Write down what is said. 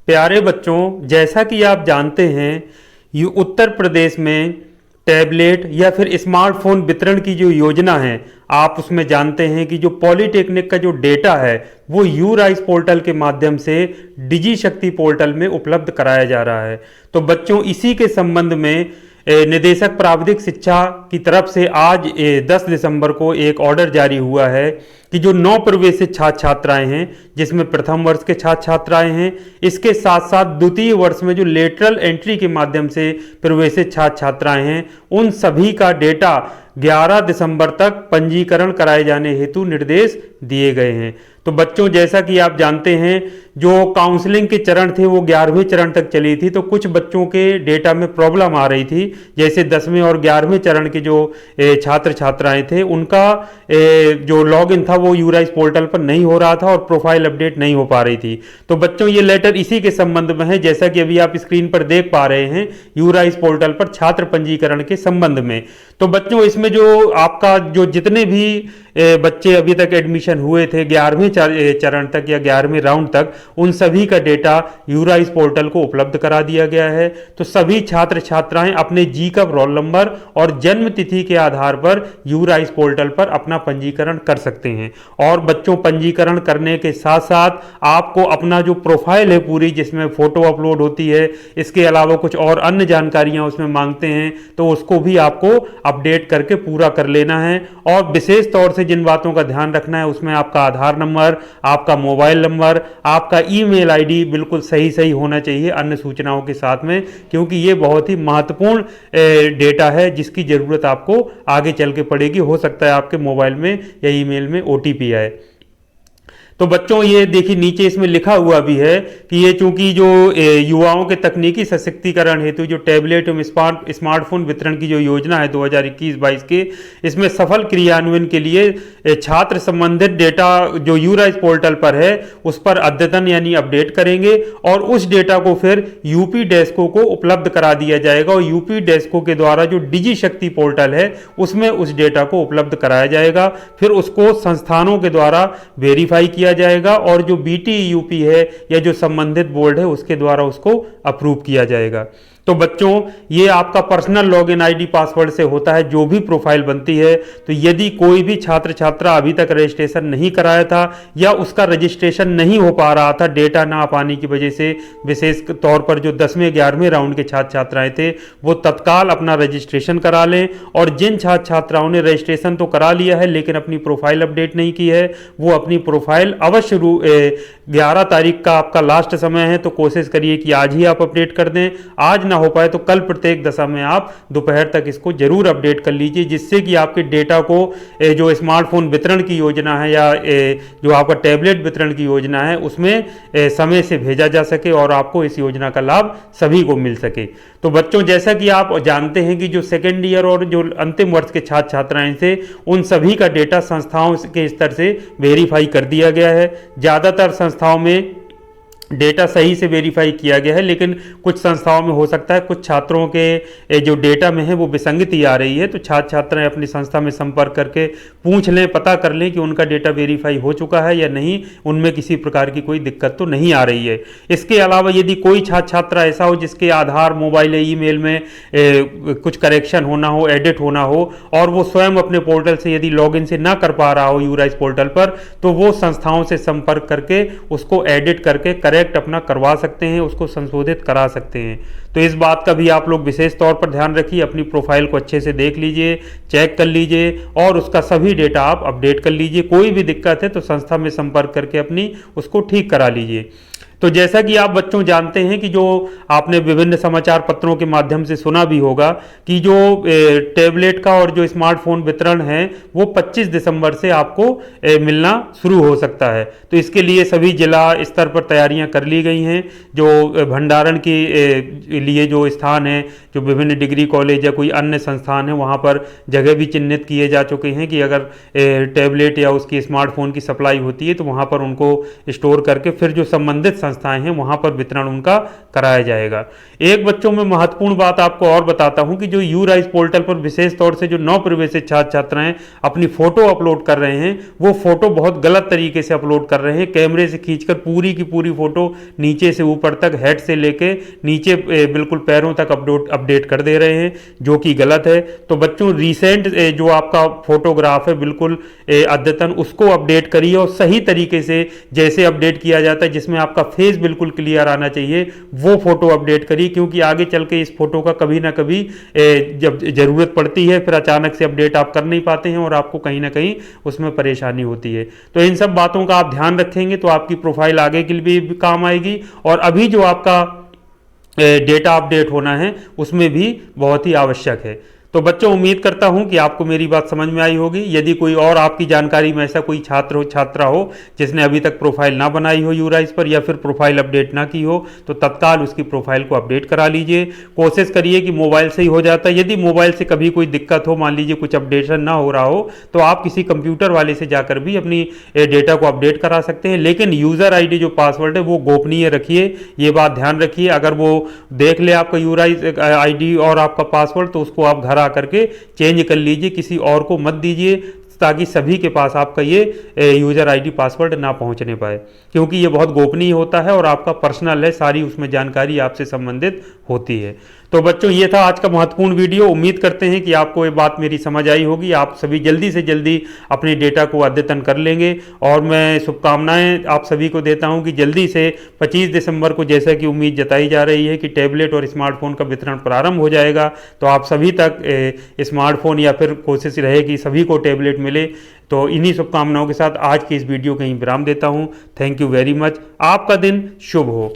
प्यारे बच्चों, जैसा कि आप जानते हैं, ये उत्तर प्रदेश में टैबलेट या फिर स्मार्टफोन वितरण की जो योजना है, आप उसमें जानते हैं कि जो पॉलीटेक्निक का जो डेटा है वो यू राइस पोर्टल के माध्यम से डिजी शक्ति पोर्टल में उपलब्ध कराया जा रहा है। तो बच्चों, इसी के संबंध में निदेशक प्राविधिक शिक्षा की तरफ से आज 10 दिसंबर को एक ऑर्डर जारी हुआ है कि जो नौ प्रवेशित छात्र छात्राएं हैं, जिसमें प्रथम वर्ष के छात्र छात्राएं हैं, इसके साथ साथ द्वितीय वर्ष में जो लेटरल एंट्री के माध्यम से प्रवेशित छात्र छात्राएं हैं, उन सभी का डेटा 11 दिसंबर तक पंजीकरण कराए जाने हेतु निर्देश दिए गए हैं। तो बच्चों, जैसा कि आप जानते हैं, जो काउंसलिंग के चरण थे वो 11वें चरण तक चली थी, तो कुछ बच्चों के डेटा में प्रॉब्लम आ रही थी। जैसे 10वें और 11वें चरण के जो छात्र छात्राएं थे, उनका जो लॉगिन था वो यूराइस पोर्टल पर नहीं हो रहा था और प्रोफाइल अपडेट नहीं हो पा रही थी। तो बच्चों, ये लेटर इसी के संबंध में है, जैसा कि अभी आप स्क्रीन पर देख पा रहे हैं, यूराइस पोर्टल पर छात्र पंजीकरण के संबंध में। तो बच्चों, इसमें जो आपका जो जितने भी बच्चे अभी तक एडमिशन हुए थे 11वें चरण तक या 11वें राउंड तक, उन सभी का डेटा यूराइस पोर्टल को उपलब्ध करा दिया गया है। तो सभी छात्र छात्राएं अपने जी का रोल नंबर और जन्म तिथि के आधार पर यूराइस पोर्टल पर अपना पंजीकरण कर सकते हैं। और बच्चों, पंजीकरण करने के साथ साथ आपको अपना जो प्रोफाइल है पूरी, जिसमें फोटो अपलोड होती है, इसके अलावा कुछ और अन्य जानकारियां उसमें मांगते हैं, तो उसको भी आपको अपडेट करके पूरा कर लेना है। और विशेष तौर से जिन बातों का ध्यान रखना है, उसमें आपका आधार नंबर, आपका मोबाइल नंबर, आपका ईमेल आईडी बिल्कुल सही होना चाहिए अन्य सूचनाओं के साथ में, क्योंकि ये बहुत ही महत्वपूर्ण डेटा है जिसकी जरूरत आपको आगे चल के पड़ेगी। हो सकता है आपके मोबाइल में या ईमेल में ओटीपी आए। तो बच्चों, ये देखिए नीचे इसमें लिखा हुआ भी है कि ये चूंकि जो युवाओं के तकनीकी सशक्तिकरण हेतु जो टैबलेट एवं स्मार्टफोन वितरण की जो योजना है 2021-22 के, इसमें सफल क्रियान्वयन के लिए छात्र संबंधित डेटा जो यूराइस पोर्टल पर है उस पर अद्यतन यानी अपडेट करेंगे और उस डेटा को फिर यूपी डेस्को को उपलब्ध करा दिया जाएगा और यूपी डेस्को के द्वारा जो डिजी शक्ति पोर्टल है उसमें उस डेटा को उपलब्ध कराया जाएगा। फिर उसको संस्थानों के द्वारा वेरीफाई किया जाएगा और जो बीटीयूपी है या जो संबंधित बोर्ड है उसके द्वारा उसको अप्रूव किया जाएगा। तो बच्चों, ये आपका पर्सनल लॉगिन आईडी पासवर्ड से होता है जो भी प्रोफाइल बनती है। तो यदि कोई भी छात्र छात्रा अभी तक रजिस्ट्रेशन नहीं कराया था या उसका रजिस्ट्रेशन नहीं हो पा रहा था डेटा ना आ पाने की वजह से, विशेष तौर पर जो 10वें 11वें राउंड के छात्र छात्राएं थे, वो तत्काल अपना रजिस्ट्रेशन करा लें। और जिन छात्र छात्राओं ने रजिस्ट्रेशन तो करा लिया है लेकिन अपनी प्रोफाइल अपडेट नहीं की है, वो अपनी प्रोफाइल अवश्य 11 तारीख का आपका लास्ट समय है, तो कोशिश करिए कि आज ही आप अपडेट कर दें। आज ना हो पाए तो कल प्रत्येक दशा में आप दोपहर तक इसको जरूर अपडेट कर लीजिए, जिससे कि आपके डेटा को जो स्मार्टफोन वितरण की योजना है या जो आपका टैबलेट वितरण की योजना है उसमें समय से भेजा जा सके और आपको इस योजना का लाभ सभी को मिल सके। तो बच्चों, जैसा कि आप जानते हैं कि जो सेकेंड ईयर और जो अंतिम वर्ष के छात्र छात्राएं थे, उन सभी का डेटा संस्थाओं के स्तर से वेरीफाई कर दिया गया है। ज़्यादातर संस्थाओं में डेटा सही से वेरीफाई किया गया है, लेकिन कुछ संस्थाओं में हो सकता है कुछ छात्रों के जो डेटा में है वो विसंगति आ रही है। तो छात्र छात्राएं अपनी संस्था में संपर्क करके पूछ लें, पता कर लें कि उनका डेटा वेरीफाई हो चुका है या नहीं, उनमें किसी प्रकार की कोई दिक्कत तो नहीं आ रही है। इसके अलावा यदि कोई छात्र छात्रा ऐसा हो जिसके आधार, मोबाइल या ईमेल में कुछ करेक्शन होना हो, एडिट होना हो और वो स्वयं अपने पोर्टल से यदि लॉगिन से ना कर पा रहा हो यूराइस पोर्टल पर, तो वो संस्थाओं से संपर्क करके उसको एडिट करके अपना करवा सकते हैं, उसको संशोधित करा सकते हैं। तो इस बात का भी आप लोग विशेष तौर पर ध्यान रखिए, अपनी प्रोफाइल को अच्छे से देख लीजिए, चेक कर लीजिए और उसका सभी डेटा आप अपडेट कर लीजिए। कोई भी दिक्कत है तो संस्था में संपर्क करके अपनी उसको ठीक करा लीजिए। तो जैसा कि आप बच्चों जानते हैं कि जो आपने विभिन्न समाचार पत्रों के माध्यम से सुना भी होगा कि जो टैबलेट का और जो स्मार्टफोन वितरण है वो 25 दिसंबर से आपको मिलना शुरू हो सकता है। तो इसके लिए सभी जिला स्तर पर तैयारियां कर ली गई हैं। जो भंडारण के लिए जो स्थान है, जो विभिन्न डिग्री कॉलेज या कोई अन्य संस्थान है, वहाँ पर जगह भी चिन्हित किए जा चुके हैं कि अगर टैबलेट या उसकी स्मार्टफोन की सप्लाई होती है तो वहाँ पर उनको स्टोर करके फिर जो संबंधित संस्थाएं हैं वहां पर वितरण उनका कराया जाएगा। एक बच्चों में महत्वपूर्ण बात आपको और बताता हूं कि जो यूराइज पोर्टल पर विशेष तौर से जो नव प्रवेशित छात्र छात्राएं अपनी फोटो अपलोड कर रहे हैं, वो फोटो बहुत गलत तरीके से अपलोड कर रहे हैं। कैमरे से खींचकर पूरी की पूरी फोटो नीचे से ऊपर तक, हेड से लेके नीचे बिल्कुल पैरों तक अपडेट कर दे रहे हैं, जो कि गलत है। तो बच्चों रिसेंट जो आपका फोटोग्राफ है बिल्कुल अद्यतन, उसको अपडेट करिए और सही तरीके से जैसे अपडेट किया जाता है जिसमें आपका फेस बिल्कुल क्लियर आना चाहिए, वो फोटो अपडेट करिए, क्योंकि आगे चल के इस फोटो का कभी ना कभी जब जरूरत पड़ती है फिर अचानक से अपडेट आप कर नहीं पाते हैं और आपको कहीं ना कहीं उसमें परेशानी होती है। तो इन सब बातों का आप ध्यान रखेंगे तो आपकी प्रोफाइल आगे के लिए भी काम आएगी और अभी जो आपका डेटा अपडेट होना है उसमें भी बहुत ही आवश्यक है। तो बच्चों उम्मीद करता हूं कि आपको मेरी बात समझ में आई होगी। यदि कोई और आपकी जानकारी में ऐसा कोई छात्र हो, छात्रा हो जिसने अभी तक प्रोफाइल ना बनाई हो यूराइज पर या फिर प्रोफाइल अपडेट ना की हो, तो तत्काल उसकी प्रोफाइल को अपडेट करा लीजिए। कोशिश करिए कि मोबाइल से ही हो जाता है। यदि मोबाइल से कभी कोई दिक्कत हो, मान लीजिए कुछ अपडेशन ना हो रहा हो, तो आप किसी कंप्यूटर वाले से जाकर भी अपनी डेटा को अपडेट करा सकते हैं। लेकिन यूजर आईडी जो पासवर्ड है वो गोपनीय रखिए, ये बात ध्यान रखिए। अगर वो देख ले आपका यूराइज आईडी और आपका पासवर्ड, तो उसको आप घर करके चेंज कर लीजिए, किसी और को मत दीजिए, ताकि सभी के पास आपका ये यूजर आईडी पासवर्ड ना पहुंचने पाए, क्योंकि ये बहुत गोपनीय होता है और आपका पर्सनल है, सारी उसमें जानकारी आपसे संबंधित होती है। तो बच्चों ये था आज का महत्वपूर्ण वीडियो। उम्मीद करते हैं कि आपको ये बात मेरी समझ आई होगी। आप सभी जल्दी से जल्दी अपने डेटा को अद्यतन कर लेंगे और मैं शुभकामनाएं आप सभी को देता हूं कि जल्दी से 25 दिसंबर को, जैसा कि उम्मीद जताई जा रही है कि टैबलेट और स्मार्टफोन का वितरण प्रारंभ हो जाएगा, तो आप सभी तक स्मार्टफोन या फिर कोशिश रहेगी सभी को टैबलेट मिले। तो इन्हीं शुभकामनाओं के साथ आज की इस वीडियो को यहीं विराम देता हूं। Thank you very much. आपका दिन शुभ हो।